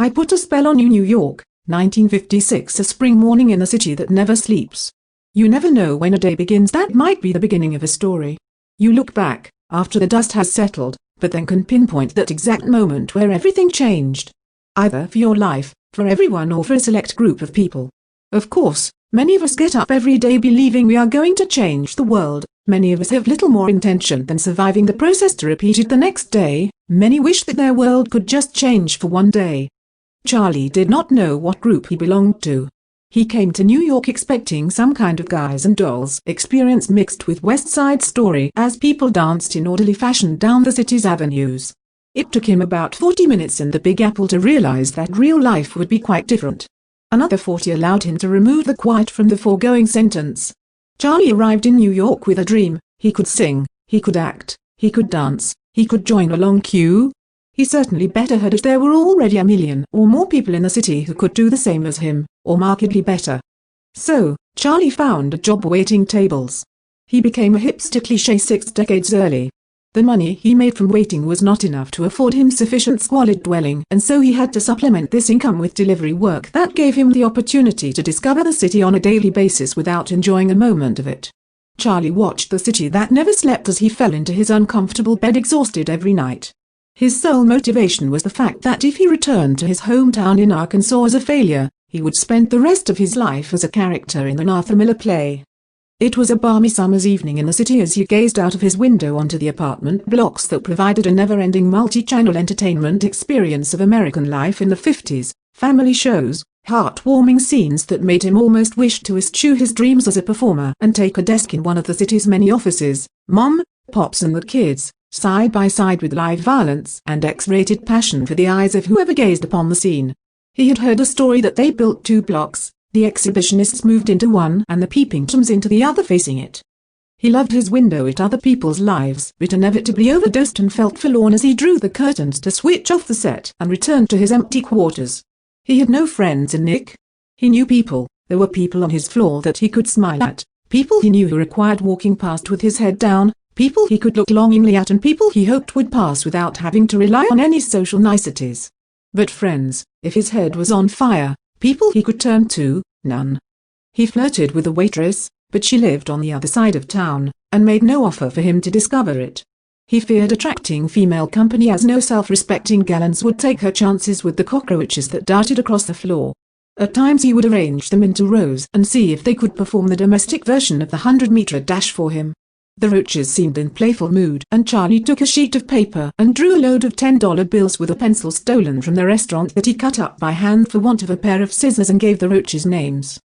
I Put a Spell on You, New York, 1956. A spring morning in a city that never sleeps. You never know when a day begins that might be the beginning of a story. You look back, after the dust has settled, but then can pinpoint that exact moment where everything changed. Either for your life, for everyone, or for a select group of people. Of course, many of us get up every day believing we are going to change the world. Many of us have little more intention than surviving the process to repeat it the next day. Many wish that their world could just change for one day. Charlie did not know what group he belonged to. He came to New York expecting some kind of Guys and Dolls experience mixed with West Side Story as people danced in orderly fashion down the city's avenues. It took him about 40 minutes in the Big Apple to realize that real life would be quite different. Another 40 allowed him to remove the quiet from the foregoing sentence. Charlie arrived in New York with a dream. He could sing, he could act, he could dance, he could join a long queue. He certainly better had it. There were already a million or more people in the city who could do the same as him, or markedly better. So, Charlie found a job waiting tables. He became a hipster cliché 6 decades early. The money he made from waiting was not enough to afford him sufficient squalid dwelling, and so he had to supplement this income with delivery work that gave him the opportunity to discover the city on a daily basis without enjoying a moment of it. Charlie watched the city that never slept as he fell into his uncomfortable bed exhausted every night. His sole motivation was the fact that if he returned to his hometown in Arkansas as a failure, he would spend the rest of his life as a character in an Arthur Miller play. It was a balmy summer's evening in the city as he gazed out of his window onto the apartment blocks that provided a never-ending multi-channel entertainment experience of American life in the 50s, family shows, heartwarming scenes that made him almost wish to eschew his dreams as a performer and take a desk in one of the city's many offices. Mom, Pops and the kids, side by side with live violence and X-rated passion for the eyes of whoever gazed upon the scene. He had heard a story that they built 2 blocks, the exhibitionists moved into one and the peeping toms into the other facing it. He loved his window at other people's lives, but inevitably overdosed and felt forlorn as he drew the curtains to switch off the set and returned to his empty quarters. He had no friends in Nick. He knew people. There were people on his floor that he could smile at, people he knew who required walking past with his head down, people he could look longingly at, and people he hoped would pass without having to rely on any social niceties. But friends, if his head was on fire, people he could turn to, none. He flirted with a waitress, but she lived on the other side of town, and made no offer for him to discover it. He feared attracting female company as no self-respecting gallants would take her chances with the cockroaches that darted across the floor. At times he would arrange them into rows and see if they could perform the domestic version of the 100-meter dash for him. The roaches seemed in playful mood, and Charlie took a sheet of paper and drew a load of $10 bills with a pencil stolen from the restaurant that he cut up by hand for want of a pair of scissors and gave the roaches names.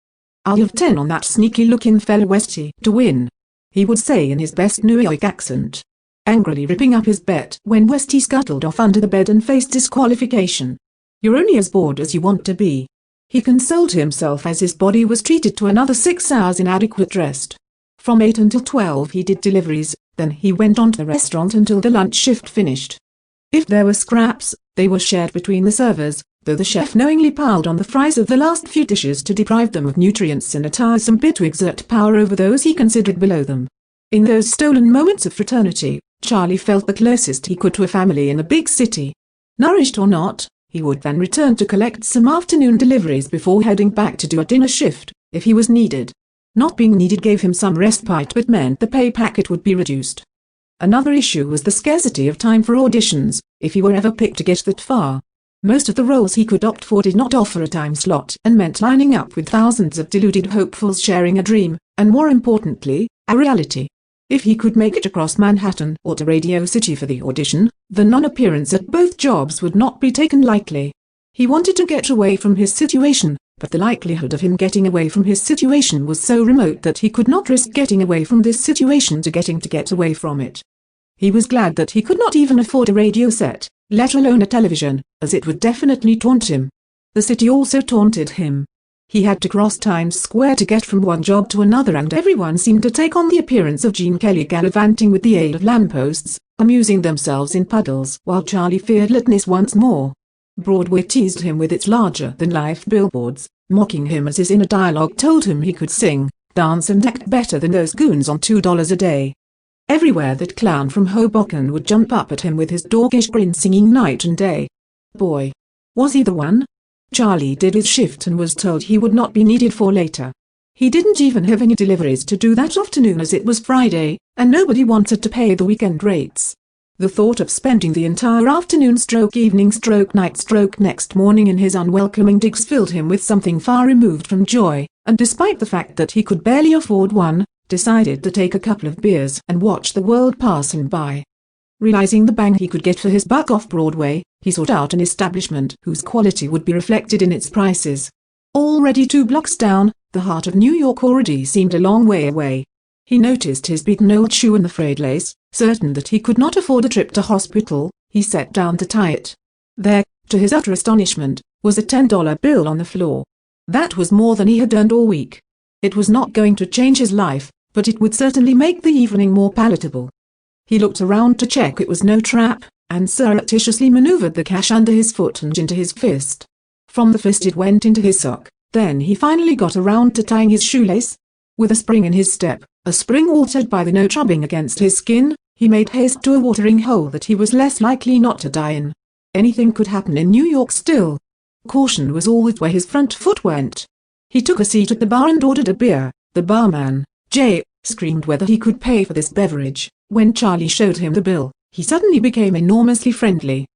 "I'll have 10 on that sneaky-looking fella Westy to win," he would say in his best New York accent, angrily ripping up his bet when Westy scuttled off under the bed and faced disqualification. "You're only as bored as you want to be," he consoled himself as his body was treated to another 6 hours inadequate rest. From 8 until 12 he did deliveries, then he went on to the restaurant until the lunch shift finished. If there were scraps, they were shared between the servers, though the chef knowingly piled on the fries of the last few dishes to deprive them of nutrients in a tiresome bid to exert power over those he considered below them. In those stolen moments of fraternity, Charlie felt the closest he could to a family in a big city. Nourished or not, he would then return to collect some afternoon deliveries before heading back to do a dinner shift, if he was needed. Not being needed gave him some respite but meant the pay packet would be reduced. Another issue was the scarcity of time for auditions, if he were ever picked to get that far. Most of the roles he could opt for did not offer a time slot and meant lining up with thousands of deluded hopefuls sharing a dream, and more importantly, a reality. If he could make it across Manhattan or to Radio City for the audition, the non-appearance at both jobs would not be taken lightly. He wanted to get away from his situation, but the likelihood of him getting away from his situation was so remote that he could not risk getting away from this situation to get away from it. He was glad that he could not even afford a radio set, let alone a television, as it would definitely taunt him. The city also taunted him. He had to cross Times Square to get from one job to another, and everyone seemed to take on the appearance of Gene Kelly gallivanting with the aid of lampposts, amusing themselves in puddles while Charlie feared lateness once more. Broadway teased him with its larger-than-life billboards, mocking him as his inner dialogue told him he could sing, dance and act better than those goons on $2 a day. Everywhere that clown from Hoboken would jump up at him with his doggish grin singing night and day. Boy, Was he the one? Charlie did his shift and was told he would not be needed for later. He didn't even have any deliveries to do that afternoon as it was Friday, and nobody wanted to pay the weekend rates. The thought of spending the entire afternoon stroke evening stroke night stroke next morning in his unwelcoming digs filled him with something far removed from joy, and despite the fact that he could barely afford one, decided to take a couple of beers and watch the world pass him by. Realizing the bang he could get for his buck off Broadway, he sought out an establishment whose quality would be reflected in its prices. Already 2 blocks down, the heart of New York already seemed a long way away. He noticed his beaten old shoe and the frayed lace. Certain that he could not afford a trip to hospital, he sat down to tie it. There, to his utter astonishment, was a $10 bill on the floor. That was more than he had earned all week. It was not going to change his life, but it would certainly make the evening more palatable. He looked around to check it was no trap, and surreptitiously maneuvered the cash under his foot and into his fist. From the fist it went into his sock. Then he finally got around to tying his shoelace. With a spring in his step, a spring altered by the note rubbing against his skin, he made haste to a watering hole that he was less likely not to die in. Anything could happen in New York still. Caution was always where his front foot went. He took a seat at the bar and ordered a beer. The barman, Jay, screamed whether he could pay for this beverage. When Charlie showed him the bill, he suddenly became enormously friendly.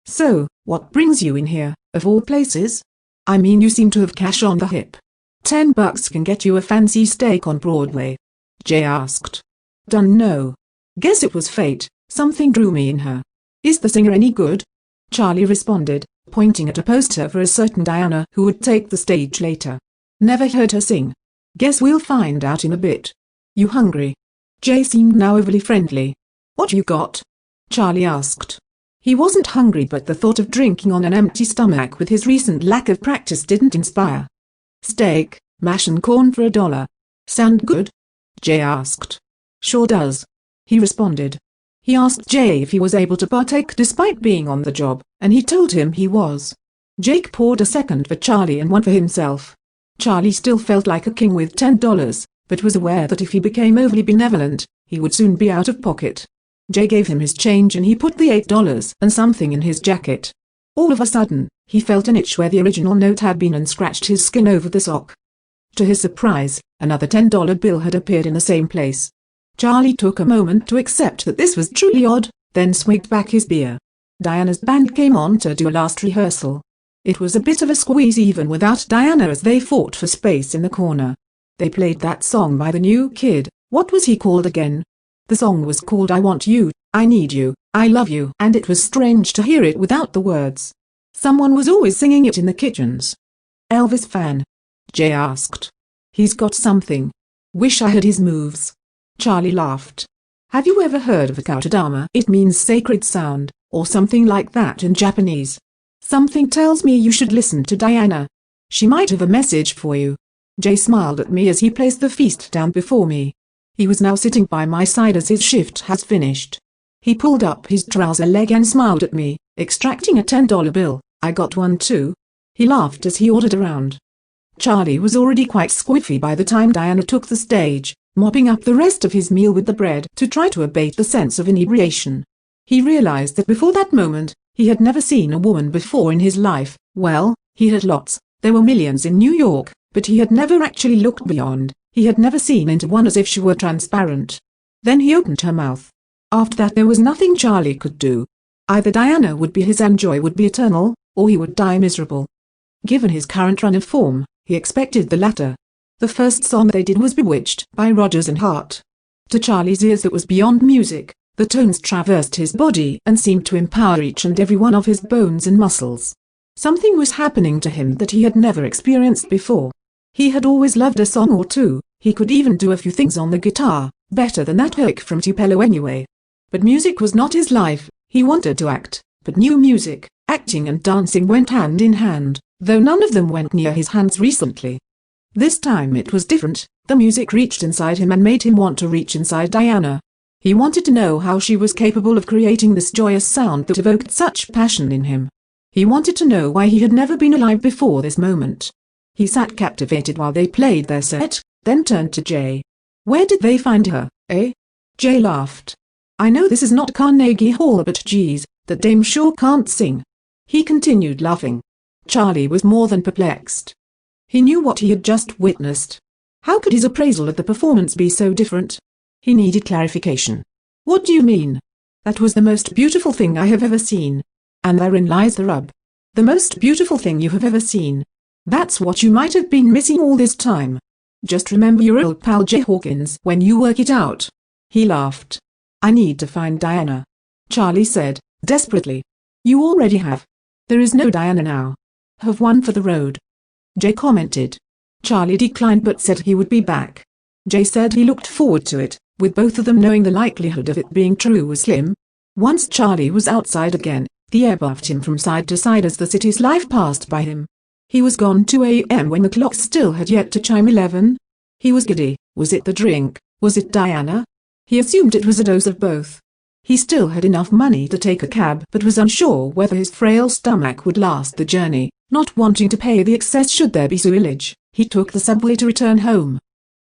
"So, what brings you in here, of all places? I mean, you seem to have cash on the hip. $10 can get you a fancy steak on Broadway," Jay asked. "Dunno. Guess it was fate, something drew me in her. Is the singer any good?" Charlie responded, pointing at a poster for a certain Diana who would take the stage later. "Never heard her sing. Guess we'll find out in a bit. You hungry?" Jay seemed now overly friendly. "What you got?" Charlie asked. He wasn't hungry, but the thought of drinking on an empty stomach with his recent lack of practice didn't inspire. "Steak, mash and corn for $1. Sound good?" Jay asked. "Sure does," he responded. He asked Jay if he was able to partake despite being on the job, and he told him he was. Jake poured a second for Charlie and one for himself. Charlie still felt like a king with $10, but was aware that if he became overly benevolent, he would soon be out of pocket. Jay gave him his change and he put the $8 and something in his jacket. All of a sudden, he felt an itch where the original note had been and scratched his skin over the sock. To his surprise, another $10 bill had appeared in the same place. Charlie took a moment to accept that this was truly odd, then swigged back his beer. Diana's band came on to do a last rehearsal. It was a bit of a squeeze even without Diana as they fought for space in the corner. They played that song by the new kid. What was he called again? The song was called I Want You, I Need You, I Love You, and it was strange to hear it without the words. Someone was always singing it in the kitchens. "Elvis fan?" Jay asked. "He's got something. Wish I had his moves." Charlie laughed. "Have you ever heard of Akutadama? It means sacred sound, or something like that in Japanese. Something tells me you should listen to Diana. She might have a message for you." Jay smiled at me as he placed the feast down before me. He was now sitting by my side as his shift has finished. He pulled up his trouser leg and smiled at me, extracting a $10 bill. "I got one too." He laughed as he ordered around. Charlie was already quite squiffy by the time Diana took the stage, mopping up the rest of his meal with the bread to try to abate the sense of inebriation. He realized that before that moment, he had never seen a woman before in his life. Well, he had lots, there were millions in New York, but he had never actually looked beyond. He had never seen into one as if she were transparent. Then he opened her mouth. After that there was nothing Charlie could do. Either Diana would be his and joy would be eternal, or he would die miserable. Given his current run of form, he expected the latter. The first song they did was Bewitched by Rodgers and Hart. To Charlie's ears it was beyond music. The tones traversed his body and seemed to empower each and every one of his bones and muscles. Something was happening to him that he had never experienced before. He had always loved a song or two. He could even do a few things on the guitar, better than that hook from Tupelo anyway. But music was not his life. He wanted to act, but new music, acting and dancing went hand in hand, though none of them went near his hands recently. This time it was different. The music reached inside him and made him want to reach inside Diana. He wanted to know how she was capable of creating this joyous sound that evoked such passion in him. He wanted to know why he had never been alive before this moment. He sat captivated while they played their set, then turned to Jay. "Where did they find her, eh?" Jay laughed. "I know this is not Carnegie Hall, but geez, that dame sure can't sing." He continued laughing. Charlie was more than perplexed. He knew what he had just witnessed. How could his appraisal of the performance be so different? He needed clarification. What do you mean? That was the most beautiful thing I have ever seen. And therein lies the rub. The most beautiful thing you have ever seen. That's what you might have been missing all this time. Just remember your old pal Jay Hawkins when you work it out. He laughed. I need to find Diana, Charlie said, desperately. You already have. There is no Diana now. Have one for the road. Jay commented. Charlie declined but said he would be back. Jay said he looked forward to it, with both of them knowing the likelihood of it being true was slim. Once Charlie was outside again, the air buffed him from side to side as the city's life passed by him. He was gone 2 a.m. when the clock still had yet to chime 11. He was giddy. Was it the drink? Was it Diana? He assumed it was a dose of both. He still had enough money to take a cab but was unsure whether his frail stomach would last the journey. Not wanting to pay the excess should there be sewage, he took the subway to return home.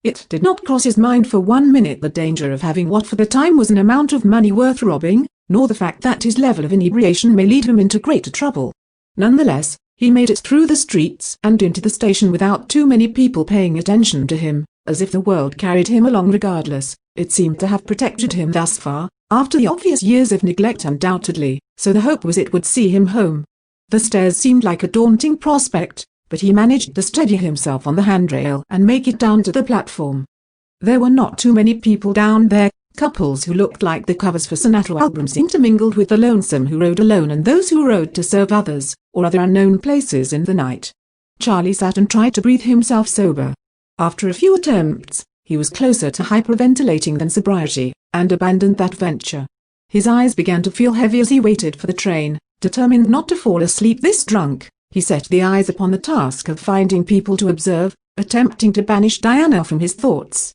It did not cross his mind for 1 minute the danger of having what for the time was an amount of money worth robbing, nor the fact that his level of inebriation may lead him into greater trouble. Nonetheless, he made it through the streets and into the station without too many people paying attention to him, as if the world carried him along regardless. It seemed to have protected him thus far, after the obvious years of neglect undoubtedly, so the hope was it would see him home. The stairs seemed like a daunting prospect, but he managed to steady himself on the handrail and make it down to the platform. There were not too many people down there. Couples who looked like the covers for Sinatra albums intermingled with the lonesome who rode alone and those who rode to serve others, or other unknown places in the night. Charlie sat and tried to breathe himself sober. After a few attempts, he was closer to hyperventilating than sobriety, and abandoned that venture. His eyes began to feel heavy as he waited for the train, determined not to fall asleep this drunk. He set the eyes upon the task of finding people to observe, attempting to banish Diana from his thoughts.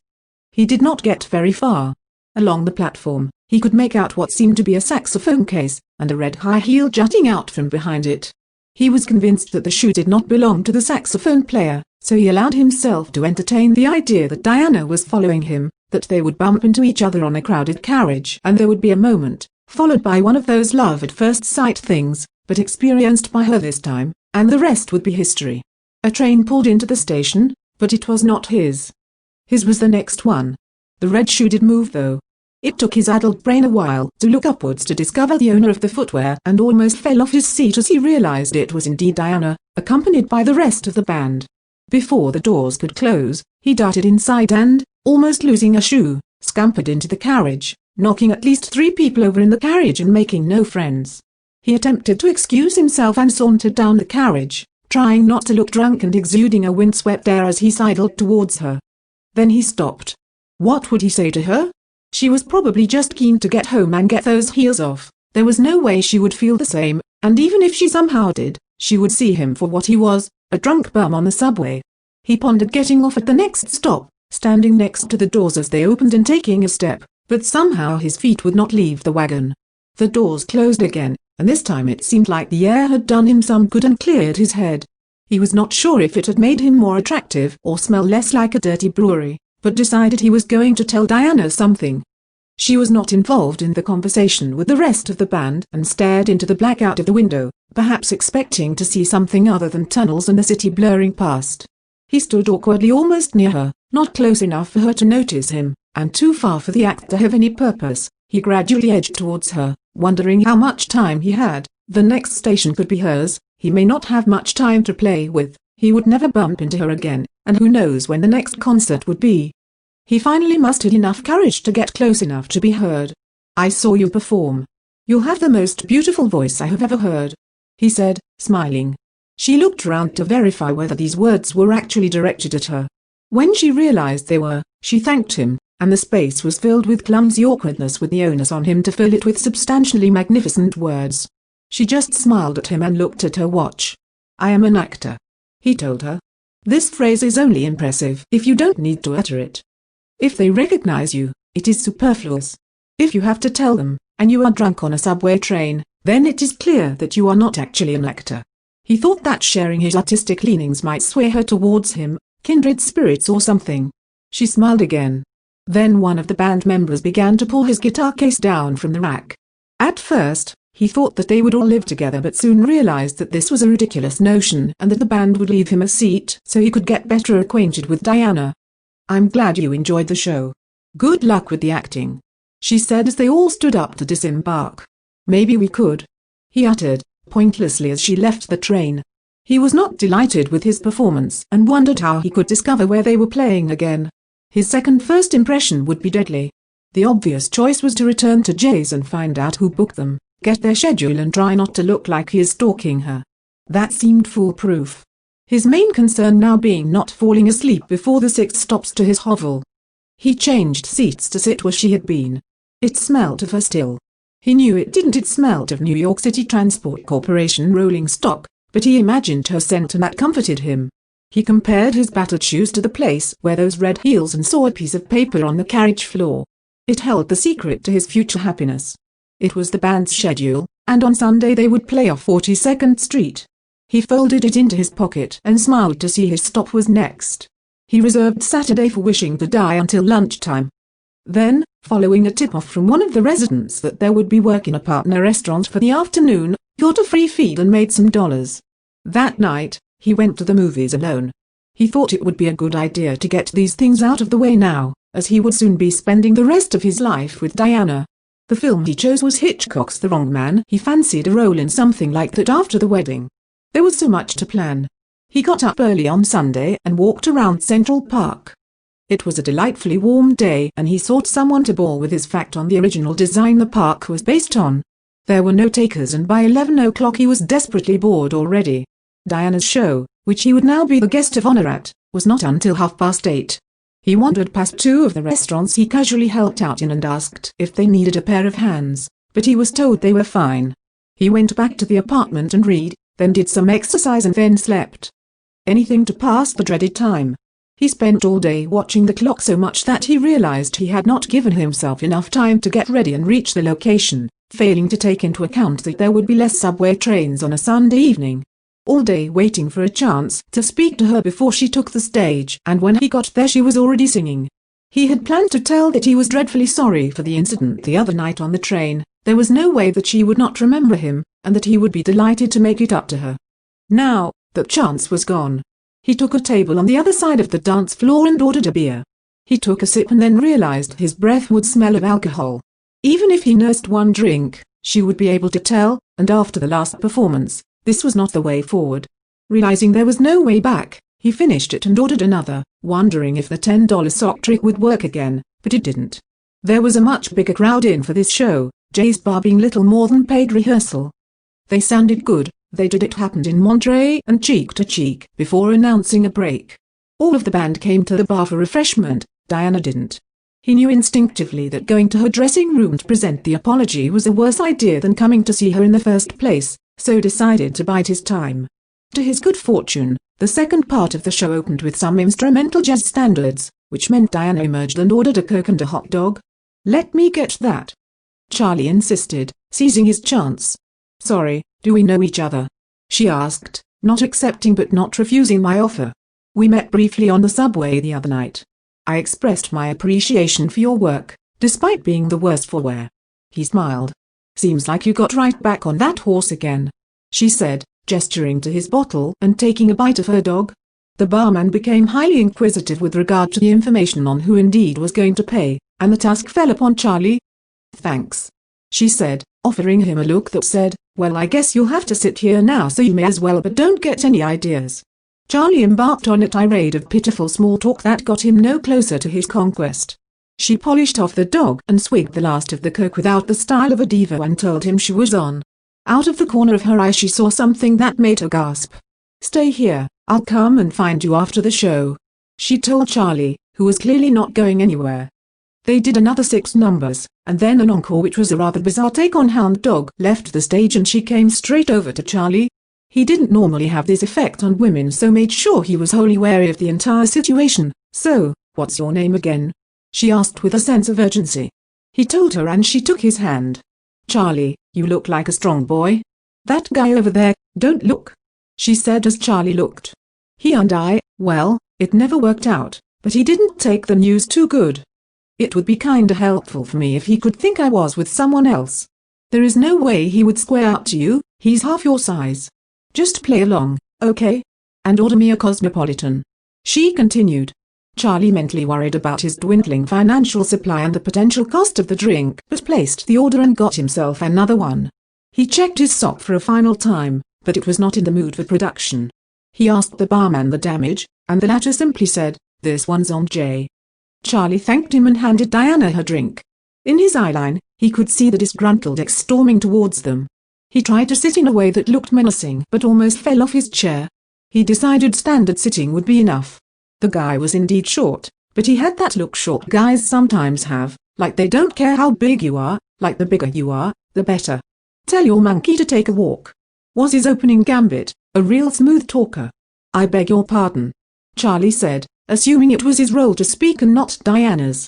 He did not get very far. Along the platform, he could make out what seemed to be a saxophone case, and a red high heel jutting out from behind it. He was convinced that the shoe did not belong to the saxophone player, so he allowed himself to entertain the idea that Diana was following him, that they would bump into each other on a crowded carriage and there would be a moment, followed by one of those love at first sight things, but experienced by her this time, and the rest would be history. A train pulled into the station, but it was not his. His was the next one. The red shoe did move though. It took his addled brain a while to look upwards to discover the owner of the footwear and almost fell off his seat as he realized it was indeed Diana, accompanied by the rest of the band. Before the doors could close, he darted inside and, almost losing a shoe, scampered into the carriage, knocking at least 3 people over in the carriage and making no friends. He attempted to excuse himself and sauntered down the carriage, trying not to look drunk and exuding a windswept air as he sidled towards her. Then he stopped. What would he say to her? She was probably just keen to get home and get those heels off. There was no way she would feel the same, and even if she somehow did, she would see him for what he was, a drunk bum on the subway. He pondered getting off at the next stop, standing next to the doors as they opened and taking a step, but somehow his feet would not leave the wagon. The doors closed again, and this time it seemed like the air had done him some good and cleared his head. He was not sure if it had made him more attractive or smell less like a dirty brewery, but decided he was going to tell Diana something. She was not involved in the conversation with the rest of the band and stared into the blackout of the window, perhaps expecting to see something other than tunnels and the city blurring past. He stood awkwardly almost near her, not close enough for her to notice him, and too far for the act to have any purpose. He gradually edged towards her, wondering how much time he had. The next station could be hers. He may not have much time to play with. He would never bump into her again, and who knows when the next concert would be. He finally mustered enough courage to get close enough to be heard. "I saw you perform. You'll have the most beautiful voice I have ever heard," he said, smiling. She looked round to verify whether these words were actually directed at her. When she realized they were, she thanked him, and the space was filled with clumsy awkwardness with the onus on him to fill it with substantially magnificent words. She just smiled at him and looked at her watch. "I am an actor," he told her. "This phrase is only impressive if you don't need to utter it. If they recognize you, it is superfluous. If you have to tell them, and you are drunk on a subway train, then it is clear that you are not actually an actor." He thought that sharing his artistic leanings might sway her towards him, kindred spirits or something. She smiled again. Then one of the band members began to pull his guitar case down from the rack. At first, He thought that they would all live together but soon realized that this was a ridiculous notion and that the band would leave him a seat so he could get better acquainted with Diana. "I'm glad you enjoyed the show. Good luck with the acting," she said as they all stood up to disembark. "Maybe we could," he uttered, pointlessly as she left the train. He was not delighted with his performance and wondered how he could discover where they were playing again. His first impression would be deadly. The obvious choice was to return to Jay's and find out who booked them, get their schedule and try not to look like he is stalking her. That seemed foolproof. His main concern now being not falling asleep before the 6 stops to his hovel. He changed seats to sit where she had been. It smelt of her still. He knew it didn't. It smelt of New York City Transport Corporation rolling stock, but he imagined her scent and that comforted him. He compared his battered shoes to the place where those red heels and saw a piece of paper on the carriage floor. It held the secret to his future happiness. It was the band's schedule, and on Sunday they would play off 42nd Street. He folded it into his pocket and smiled to see his stop was next. He reserved Saturday for wishing to die until lunchtime. Then, following a tip-off from one of the residents that there would be work in a partner restaurant for the afternoon, got a free feed and made some dollars. That night, he went to the movies alone. He thought it would be a good idea to get these things out of the way now, as he would soon be spending the rest of his life with Diana. The film he chose was Hitchcock's The Wrong Man. He fancied a role in something like that after the wedding. There was so much to plan. He got up early on Sunday and walked around Central Park. It was a delightfully warm day and he sought someone to bore with his fact on the original design the park was based on. There were no takers and by 11 o'clock he was desperately bored already. Diana's show, which he would now be the guest of honor at, was not until 8:30. He wandered past 2 of the restaurants he casually helped out in and asked if they needed a pair of hands, but he was told they were fine. He went back to the apartment and read, then did some exercise and then slept. Anything to pass the dreaded time. He spent all day watching the clock so much that he realized he had not given himself enough time to get ready and reach the location, failing to take into account that there would be less subway trains on a Sunday evening. All day waiting for a chance to speak to her before she took the stage, and when he got there she was already singing. He had planned to tell that he was dreadfully sorry for the incident the other night on the train. There was no way that she would not remember him, and that he would be delighted to make it up to her. Now, that chance was gone. He took a table on the other side of the dance floor and ordered a beer. He took a sip and then realized his breath would smell of alcohol. Even if he nursed one drink, she would be able to tell, and after the last performance, this was not the way forward. Realizing there was no way back, he finished it and ordered another, wondering if the $10 sock trick would work again, but it didn't. There was a much bigger crowd in for this show, Jay's bar being little more than paid rehearsal. They sounded good. They did It Happened in Monterey and Cheek to Cheek before announcing a break. All of the band came to the bar for refreshment. Diana didn't. He knew instinctively that going to her dressing room to present the apology was a worse idea than coming to see her in the first place, so decided to bide his time. To his good fortune, the second part of the show opened with some instrumental jazz standards, which meant Diana emerged and ordered a Coke and a hot dog. "Let me get that," Charlie insisted, seizing his chance. "Sorry, do we know each other?" she asked, not accepting but not refusing my offer. "We met briefly on the subway the other night. I expressed my appreciation for your work, despite being the worst for wear." He smiled. "Seems like you got right back on that horse again," she said, gesturing to his bottle and taking a bite of her dog. The barman became highly inquisitive with regard to the information on who indeed was going to pay, and the task fell upon Charlie. "Thanks," she said, offering him a look that said, "Well, I guess you'll have to sit here now, so you may as well, but don't get any ideas." Charlie embarked on a tirade of pitiful small talk that got him no closer to his conquest. She polished off the dog and swigged the last of the Coke without the style of a diva and told him she was on. Out of the corner of her eye she saw something that made her gasp. "Stay here, I'll come and find you after the show," she told Charlie, who was clearly not going anywhere. They did another 6 numbers, and then an encore, which was a rather bizarre take on Hound Dog, left the stage and she came straight over to Charlie. He didn't normally have this effect on women, so made sure he was wholly wary of the entire situation. "So, what's your name again?" she asked with a sense of urgency. He told her and she took his hand. "Charlie, you look like a strong boy." "That guy over there, don't look," she said as Charlie looked. He and I, well, it never worked out, but he didn't take the news too good. It would be kinda helpful for me if he could think I was with someone else. There is no way he would square up to you, he's half your size. Just play along, okay? And order me a cosmopolitan. She continued. Charlie mentally worried about his dwindling financial supply and the potential cost of the drink, but placed the order and got himself another one. He checked his sock for a final time, but it was not in the mood for production. He asked the barman the damage, and the latter simply said, "This one's on Jay." Charlie thanked him and handed Diana her drink. In his eyeline, he could see the disgruntled ex storming towards them. He tried to sit in a way that looked menacing but almost fell off his chair. He decided standard sitting would be enough. The guy was indeed short, but he had that look short guys sometimes have, like they don't care how big you are, like the bigger you are, the better. "Tell your monkey to take a walk," was his opening gambit, a real smooth talker. "I beg your pardon," Charlie said, assuming it was his role to speak and not Diana's.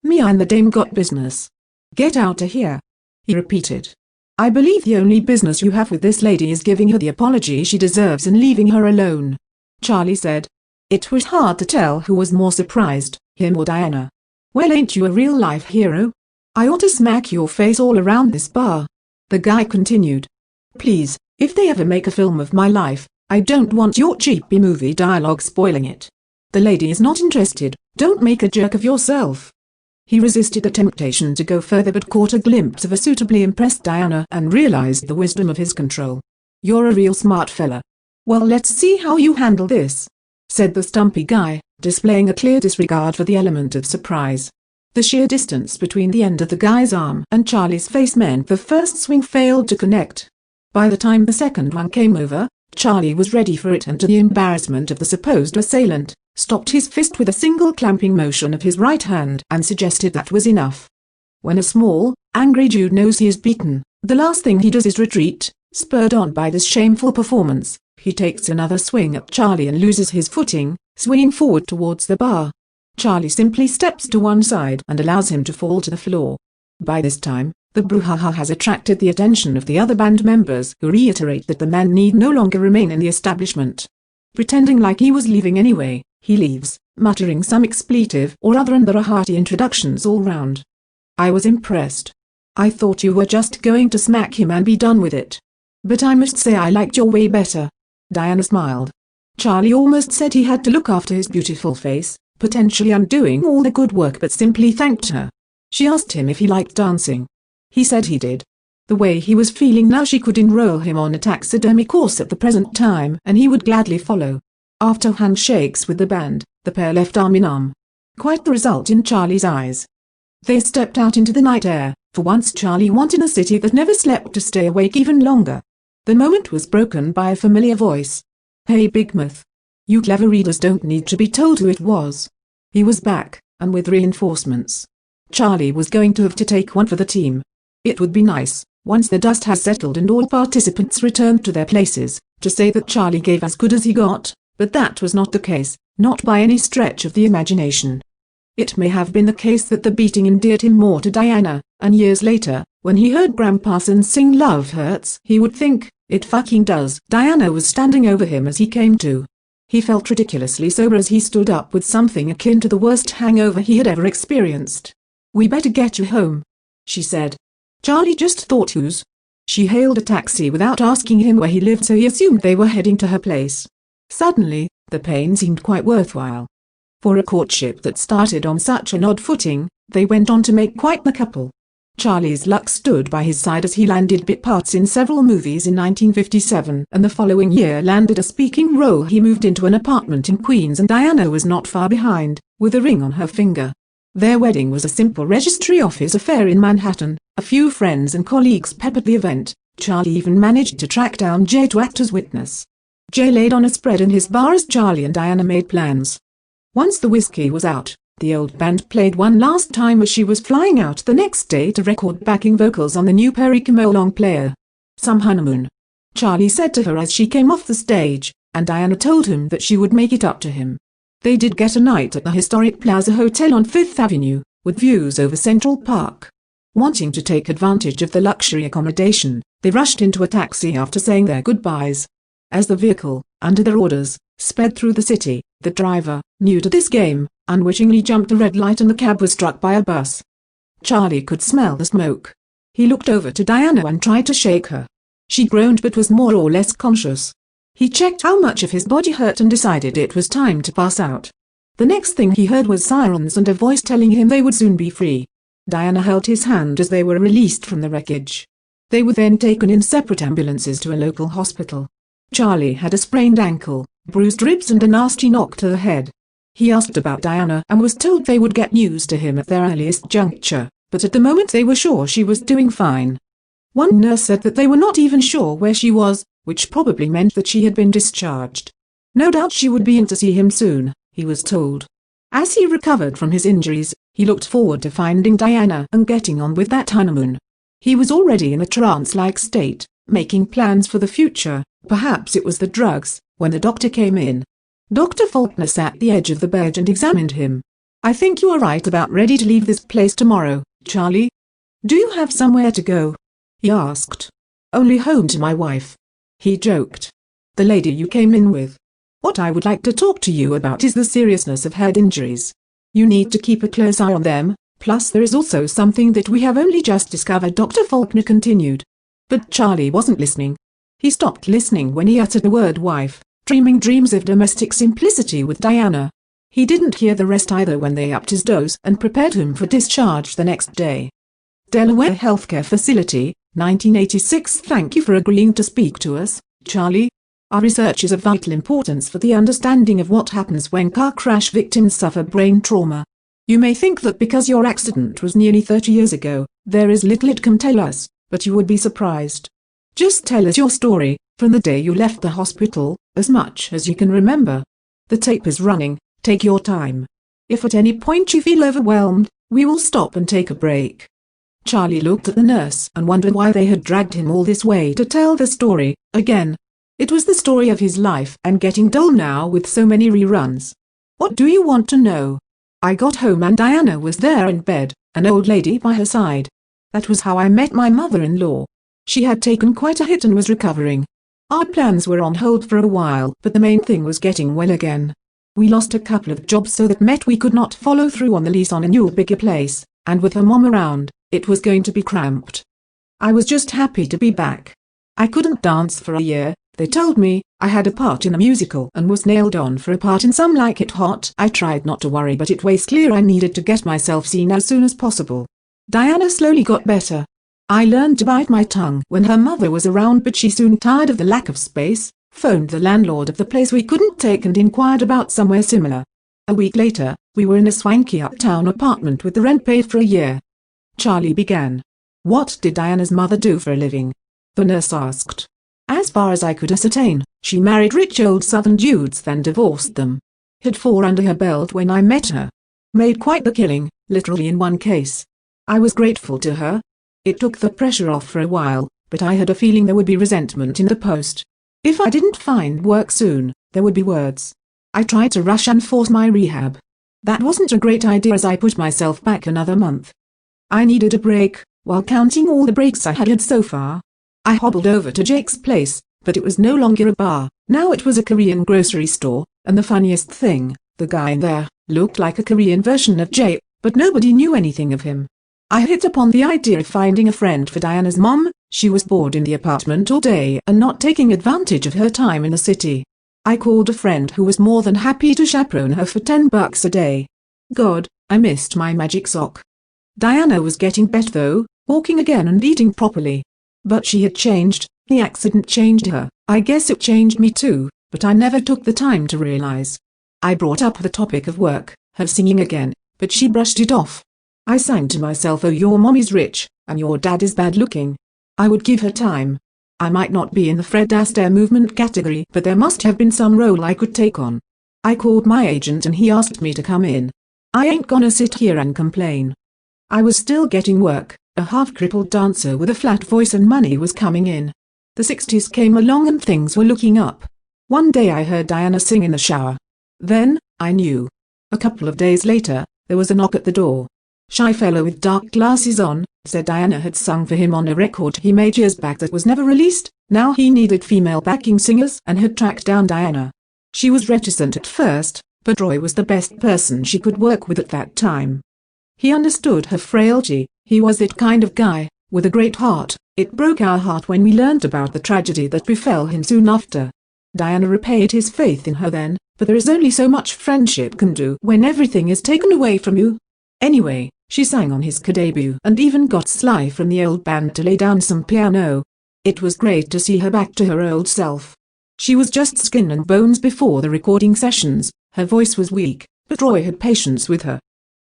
"Me and the dame got business." "Get out of here," he repeated. "I believe the only business you have with this lady is giving her the apology she deserves and leaving her alone," Charlie said. It was hard to tell who was more surprised, him or Diana. "Well, ain't you a real-life hero? I ought to smack your face all around this bar," the guy continued. "Please, if they ever make a film of my life, I don't want your cheap B-movie dialogue spoiling it. The lady is not interested, don't make a jerk of yourself." He resisted the temptation to go further but caught a glimpse of a suitably impressed Diana and realized the wisdom of his control. "You're a real smart fella. Well, let's see how you handle this," said the stumpy guy, displaying a clear disregard for the element of surprise. The sheer distance between the end of the guy's arm and Charlie's face meant the first swing failed to connect. By the time the second one came over, Charlie was ready for it and to the embarrassment of the supposed assailant, stopped his fist with a single clamping motion of his right hand and suggested that was enough. When a small, angry Jew knows he is beaten, the last thing he does is retreat. Spurred on by this shameful performance, he takes another swing at Charlie and loses his footing, swinging forward towards the bar. Charlie simply steps to one side and allows him to fall to the floor. By this time, the brouhaha has attracted the attention of the other band members who reiterate that the man need no longer remain in the establishment. Pretending like he was leaving anyway, he leaves, muttering some expletive or other, and there are hearty introductions all round. "I was impressed. I thought you were just going to smack him and be done with it. But I must say I liked your way better." Diana smiled. Charlie almost said he had to look after his beautiful face, potentially undoing all the good work, but simply thanked her. She asked him if he liked dancing. He said he did. The way he was feeling now, she could enroll him on a taxidermy course at the present time and he would gladly follow. After handshakes with the band, the pair left arm in arm. Quite the result in Charlie's eyes. They stepped out into the night air. For once Charlie wanted a city that never slept to stay awake even longer. The moment was broken by a familiar voice. "Hey Big Mouth. You clever readers don't need to be told who it was." He was back, and with reinforcements. Charlie was going to have to take one for the team. It would be nice, once the dust has settled and all participants returned to their places, to say that Charlie gave as good as he got, but that was not the case, not by any stretch of the imagination. It may have been the case that the beating endeared him more to Diana, and years later, when he heard Gram Parsons sing "Love Hurts," he would think, "It fucking does." Diana was standing over him as he came to. He felt ridiculously sober as he stood up with something akin to the worst hangover he had ever experienced. "We better get you home," she said. Charlie just thought whose. She hailed a taxi without asking him where he lived, so he assumed they were heading to her place. Suddenly, the pain seemed quite worthwhile. For a courtship that started on such an odd footing, they went on to make quite the couple. Charlie's luck stood by his side as he landed bit parts in several movies in 1957, and the following year landed a speaking role. He moved into an apartment in Queens and Diana was not far behind, with a ring on her finger. Their wedding was a simple registry office affair in Manhattan. A few friends and colleagues peppered the event. Charlie even managed to track down Jay to act as witness. Jay laid on a spread in his bar as Charlie and Diana made plans. Once the whiskey was out, the old band played one last time as she was flying out the next day to record backing vocals on the new Perry Como long player. "Some honeymoon," Charlie said to her as she came off the stage, and Diana told him that she would make it up to him. They did get a night at the historic Plaza Hotel on 5th Avenue, with views over Central Park. Wanting to take advantage of the luxury accommodation, they rushed into a taxi after saying their goodbyes. As the vehicle, under their orders, sped through the city, the driver, new to this game, unwittingly jumped the red light and the cab was struck by a bus. Charlie could smell the smoke. He looked over to Diana and tried to shake her. She groaned but was more or less conscious. He checked how much of his body hurt and decided it was time to pass out. The next thing he heard was sirens and a voice telling him they would soon be free. Diana held his hand as they were released from the wreckage. They were then taken in separate ambulances to a local hospital. Charlie had a sprained ankle, bruised ribs and a nasty knock to the head. He asked about Diana and was told they would get news to him at their earliest juncture, but at the moment they were sure she was doing fine. One nurse said that they were not even sure where she was, which probably meant that she had been discharged. No doubt she would be in to see him soon, he was told. As he recovered from his injuries, he looked forward to finding Diana and getting on with that honeymoon. He was already in a trance-like state, making plans for the future. Perhaps it was the drugs, when the doctor came in. Dr. Faulkner sat at the edge of the bed and examined him. "I think you are right about ready to leave this place tomorrow, Charlie. Do you have somewhere to go?" he asked. "Only home to my wife," he joked. "The lady you came in with. What I would like to talk to you about is the seriousness of head injuries. You need to keep a close eye on them, plus there is also something that we have only just discovered," Dr. Faulkner continued. But Charlie wasn't listening. He stopped listening when he uttered the word wife, dreaming dreams of domestic simplicity with Diana. He didn't hear the rest either when they upped his dose and prepared him for discharge the next day. Delaware Healthcare Facility, 1986. Thank you for agreeing to speak to us, Charlie. Our research is of vital importance for the understanding of what happens when car crash victims suffer brain trauma. You may think that because your accident was nearly 30 years ago, there is little it can tell us, but you would be surprised. Just tell us your story, from the day you left the hospital, as much as you can remember. The tape is running, take your time. If at any point you feel overwhelmed, we will stop and take a break. Charlie looked at the nurse and wondered why they had dragged him all this way to tell the story, again. It was the story of his life and getting dull now with so many reruns. "What do you want to know?" "I got home and Diana was there in bed, an old lady by her side. That was how I met my mother-in-law. She had taken quite a hit and was recovering. Our plans were on hold for a while, but the main thing was getting well again. We lost a couple of jobs so that meant we could not follow through on the lease on a new bigger place, and with her mom around, it was going to be cramped. I was just happy to be back. I couldn't dance for a year. They told me I had a part in a musical and was nailed on for a part in Some Like It Hot. I tried not to worry, but it was clear I needed to get myself seen as soon as possible. Diana slowly got better. I learned to bite my tongue when her mother was around, but she soon tired of the lack of space, phoned the landlord of the place we couldn't take and inquired about somewhere similar. A week later, we were in a swanky uptown apartment with the rent paid for a year. Charlie began. "What did Diana's mother do for a living?" the nurse asked. "As far as I could ascertain, she married rich old Southern dudes then divorced them. Had 4 under her belt when I met her. Made quite the killing, literally in one case. I was grateful to her. It took the pressure off for a while, but I had a feeling there would be resentment in the post. If I didn't find work soon, there would be words. I tried to rush and force my rehab. That wasn't a great idea as I put myself back another month. I needed a break, while counting all the breaks I had so far. I hobbled over to Jake's place, but it was no longer a bar, now it was a Korean grocery store, and the funniest thing, the guy in there looked like a Korean version of Jake, but nobody knew anything of him. I hit upon the idea of finding a friend for Diana's mom. She was bored in the apartment all day and not taking advantage of her time in the city. I called a friend who was more than happy to chaperone her for $10 a day. God, I missed my magic sock. Diana was getting better though, walking again and eating properly. But she had changed. The accident changed her. I guess it changed me too, but I never took the time to realize. I brought up the topic of work, her singing again, but she brushed it off. I sang to myself, "Oh, your mommy's rich, and your dad is bad looking." I would give her time. I might not be in the Fred Astaire movement category, but there must have been some role I could take on. I called my agent and he asked me to come in. I ain't gonna sit here and complain. I was still getting work. A half-crippled dancer with a flat voice and money was coming in. The 60s came along and things were looking up. One day I heard Diana sing in the shower. Then, I knew. A couple of days later, there was a knock at the door. "Shy fellow with dark glasses on," said Diana had sung for him on a record he made years back that was never released. Now he needed female backing singers and had tracked down Diana. She was reticent at first, but Roy was the best person she could work with at that time. He understood her frailty. He was that kind of guy, with a great heart. It broke our heart when we learnt about the tragedy that befell him soon after. Diana repaid his faith in her then, but there is only so much friendship can do when everything is taken away from you. Anyway, she sang on his debut and even got Sly from the old band to lay down some piano. It was great to see her back to her old self. She was just skin and bones before the recording sessions. Her voice was weak, but Roy had patience with her.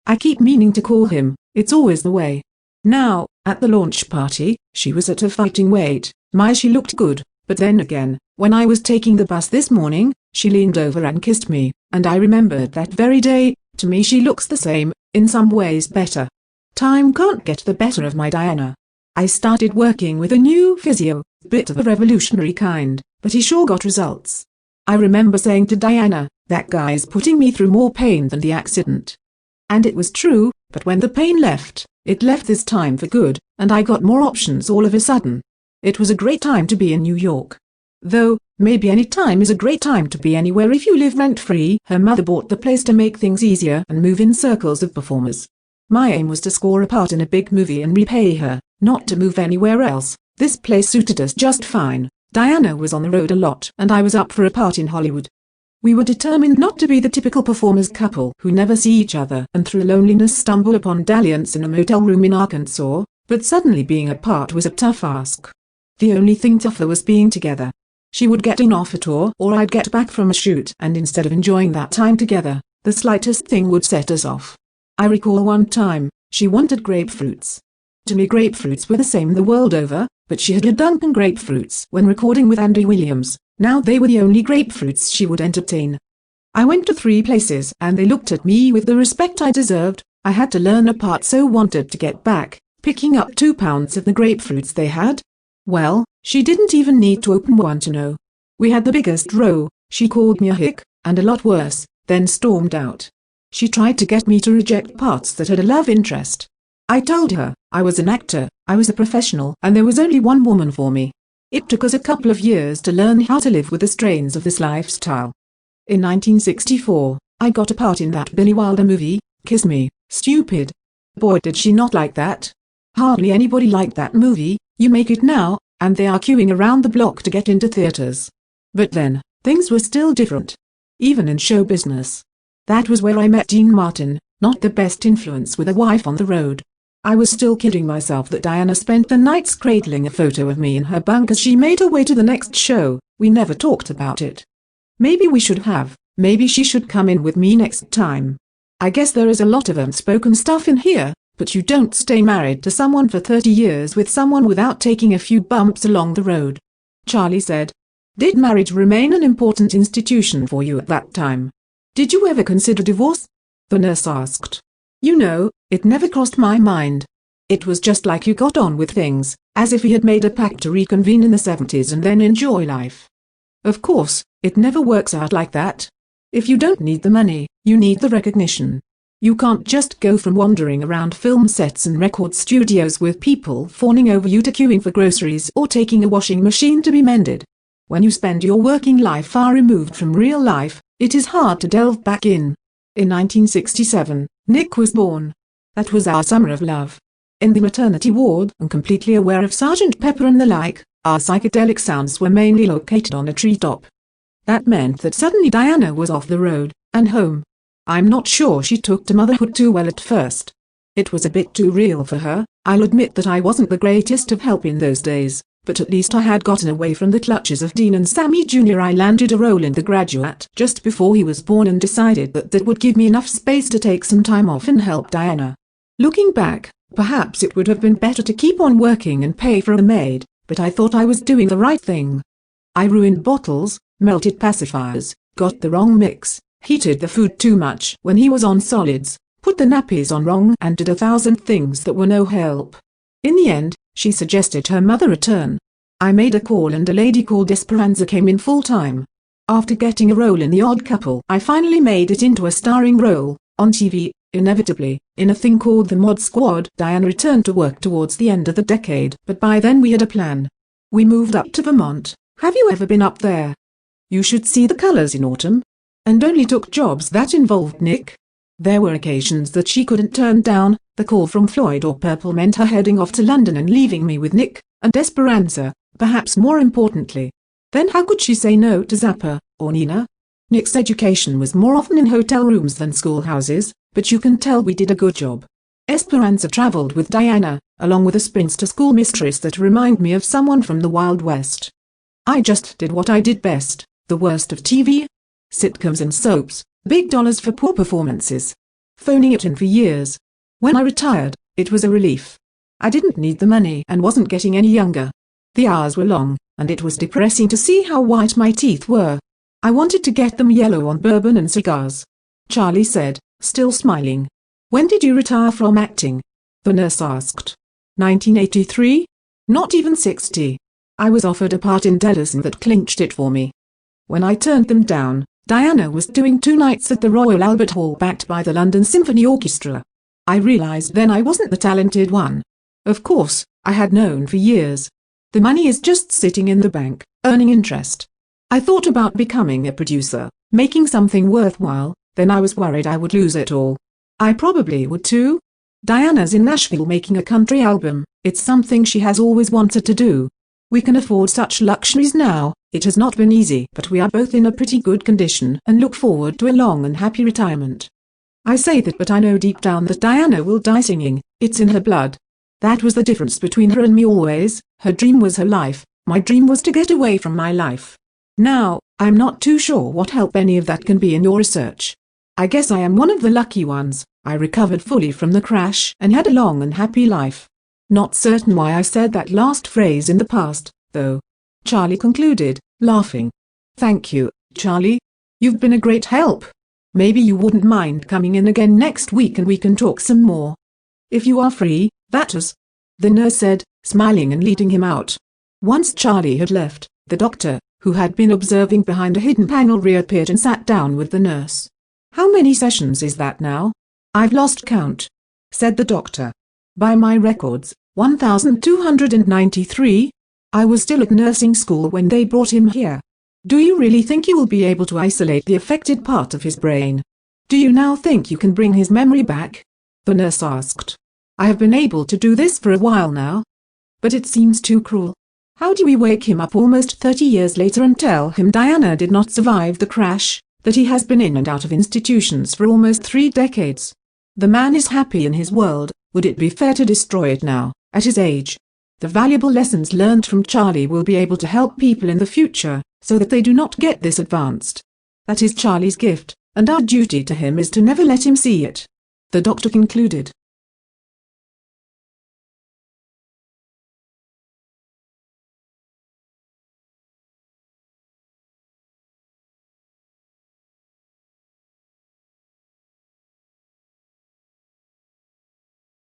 I keep meaning to call him, it's always the way. Now, at the launch party, she was at her fighting weight. She looked good, but then again, when I was taking the bus this morning, she leaned over and kissed me, and I remembered that very day. To me she looks the same, in some ways better. Time can't get the better of my Diana. I started working with a new physio, bit of a revolutionary kind, but he sure got results. I remember saying to Diana, that guy's putting me through more pain than the accident. And it was true, but when the pain left, it left this time for good, and I got more options all of a sudden. It was a great time to be in New York. Though, maybe any time is a great time to be anywhere if you live rent-free. Her mother bought the place to make things easier and move in circles of performers. My aim was to score a part in a big movie and repay her, not to move anywhere else. This place suited us just fine. Diana was on the road a lot and I was up for a part in Hollywood. We were determined not to be the typical performers couple who never see each other and through loneliness stumble upon dalliance in a motel room in Arkansas, but suddenly being apart was a tough ask. The only thing tougher was being together. She would get in off a tour or I'd get back from a shoot, and instead of enjoying that time together, the slightest thing would set us off. I recall one time, she wanted grapefruits. To me grapefruits were the same the world over, but she had had Dunkin' grapefruits when recording with Andy Williams. Now they were the only grapefruits she would entertain. I went to 3 places and they looked at me with the respect I deserved. I had to learn a part so wanted to get back, picking up 2 pounds of the grapefruits they had. Well, she didn't even need to open one to know. We had the biggest row. She called me a hick, and a lot worse, then stormed out. She tried to get me to reject parts that had a love interest. I told her, I was an actor, I was a professional, and there was only one woman for me. It took us a couple of years to learn how to live with the strains of this lifestyle. In 1964, I got a part in that Billy Wilder movie, Kiss Me, Stupid. Boy did she not like that. Hardly anybody liked that movie. You make it now, and they are queuing around the block to get into theaters. But then, things were still different. Even in show business. That was where I met Dean Martin, not the best influence with a wife on the road. I was still kidding myself that Diana spent the nights cradling a photo of me in her bunk as she made her way to the next show. We never talked about it. Maybe we should have. Maybe she should come in with me next time. I guess there is a lot of unspoken stuff in here. But you don't stay married to someone for 30 years with someone without taking a few bumps along the road. Charlie said. Did marriage remain an important institution for you at that time? Did you ever consider divorce? The nurse asked. You know, it never crossed my mind. It was just like you got on with things, as if we had made a pact to reconvene in the 70s and then enjoy life. Of course, it never works out like that. If you don't need the money, you need the recognition. You can't just go from wandering around film sets and record studios with people fawning over you to queuing for groceries or taking a washing machine to be mended. When you spend your working life far removed from real life, it is hard to delve back in. In 1967, Nick was born. That was our summer of love. In the maternity ward and completely aware of Sgt. Pepper and the like, our psychedelic sounds were mainly located on a treetop. That meant that suddenly Diana was off the road and home. I'm not sure she took to motherhood too well at first. It was a bit too real for her. I'll admit that I wasn't the greatest of help in those days, but at least I had gotten away from the clutches of Dean and Sammy Jr. I landed a role in The Graduate just before he was born and decided that would give me enough space to take some time off and help Diana. Looking back, perhaps it would have been better to keep on working and pay for a maid, but I thought I was doing the right thing. I ruined bottles, melted pacifiers, got the wrong mix, heated the food too much when he was on solids, put the nappies on wrong and did 1,000 things that were no help. In the end, she suggested her mother return. I made a call and a lady called Esperanza came in full-time. After getting a role in The Odd Couple, I finally made it into a starring role, on TV, inevitably, in a thing called The Mod Squad. Diana returned to work towards the end of the decade, but by then we had a plan. We moved up to Vermont. Have you ever been up there? You should see the colors in autumn. And only took jobs that involved Nick. There were occasions that she couldn't turn down, The call from Floyd or Purple meant her heading off to London and leaving me with Nick and Esperanza, perhaps more importantly. Then how could she say no to Zappa or Nina? Nick's education was more often in hotel rooms than schoolhouses, but you can tell we did a good job. Esperanza travelled with Diana, along with a spinster schoolmistress that reminded me of someone from the Wild West. I just did what I did best, the worst of TV. Sitcoms and soaps, big dollars for poor performances. Phoning it in for years. When I retired, it was a relief. I didn't need the money and wasn't getting any younger. The hours were long, and it was depressing to see how white my teeth were. I wanted to get them yellow on bourbon and cigars. Charlie said, still smiling. When did you retire from acting? The nurse asked. 1983? Not even 60. I was offered a part in Dellison that clinched it for me. When I turned them down, Diana was doing 2 nights at the Royal Albert Hall backed by the London Symphony Orchestra. I realized then I wasn't the talented one. Of course, I had known for years. The money is just sitting in the bank, earning interest. I thought about becoming a producer, making something worthwhile, then I was worried I would lose it all. I probably would too. Diana's in Nashville making a country album, it's something she has always wanted to do. We can afford such luxuries now. It has not been easy, but we are both in a pretty good condition and look forward to a long and happy retirement. I say that, but I know deep down that Diana will die singing, it's in her blood. That was the difference between her and me always. Her dream was her life, my dream was to get away from my life. Now, I'm not too sure what help any of that can be in your research. I guess I am one of the lucky ones. I recovered fully from the crash and had a long and happy life. Not certain why I said that last phrase in the past, though. Charlie concluded, laughing. Thank you, Charlie. You've been a great help. Maybe you wouldn't mind coming in again next week and we can talk some more. If you are free, that is, the nurse said, smiling and leading him out. Once Charlie had left, the doctor, who had been observing behind a hidden panel, reappeared and sat down with the nurse. How many sessions is that now? I've lost count, said the doctor. By my records, 1293. I was still at nursing school when they brought him here. Do you really think you will be able to isolate the affected part of his brain? Do you now think you can bring his memory back? The nurse asked. I have been able to do this for a while now. But it seems too cruel. How do we wake him up almost 30 years later and tell him Diana did not survive the crash, that he has been in and out of institutions for almost 3 decades? The man is happy in his world. Would it be fair to destroy it now, at his age? The valuable lessons learned from Charlie will be able to help people in the future, so that they do not get this advanced. That is Charlie's gift, and our duty to him is to never let him see it. The doctor concluded.